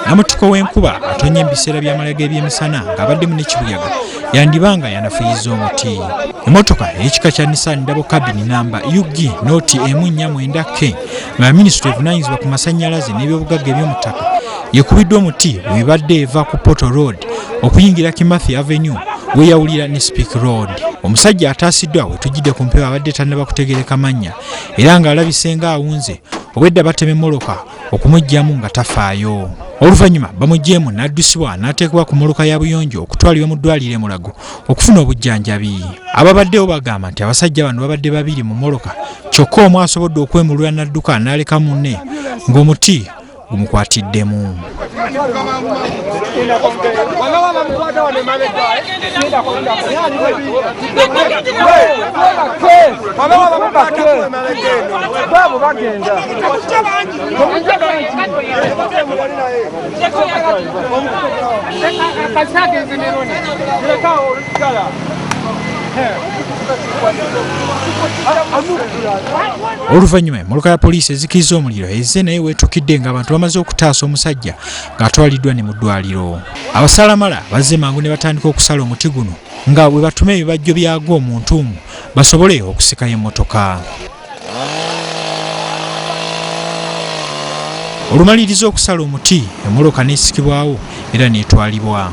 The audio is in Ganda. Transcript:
Namutuko w'enkuba atonye ebiseera by'amalaga eby'emisana ng'abaddemu n'ekibuyaga yandibanga yanafuyiza omuti. Emmotoka ey'ekika kya Nissan Double Cabin namba UG noti M49K nga minisitule evunaanyizibwa ku masannyalaze n'ebyobugagga eby'omutaka yekubiddwa omuti webadde eva ku Porto Road okuyingira Kimathi Avenue weyawulira ne Speak Road. Omusajja ataasiddwa wetujjidde ku mpewo abadde tannaba kutegereka mannya era ng'alabise ng'awunze obwedda batema emmoloka okumugyamu nga tafaayo. Oluvannyuma bamuggyeemu n'addusibwa n'ateekebwa ku mmoloka ya buyonjo okutwalibwa mu ddwaliro e Mulago okufuna obujjanjabi. Ababaddewo bagamba nti abasajja bano babadde babiri mu mmoloka kyokka omu asobodde okwemulula n'adduka n'aleka munne ng'omuti gumukwatiddemu. Oluvannyuma emmoloka ya poliisi ezikiriza omuliro ezze naye weetuukidde ng'abantu bamaze okutaasa omusajja ng'atwaliddwa ne mu ddwaliro. Abasalamala bazze mangu ne batandika okusala omuti guno nga bwe batuma ebibajjo byagwo omuntu basobole okusikayo emmotoka. Olumaliriza okusala omuti emmoloka n'esikibwawo era n'etwalibwa.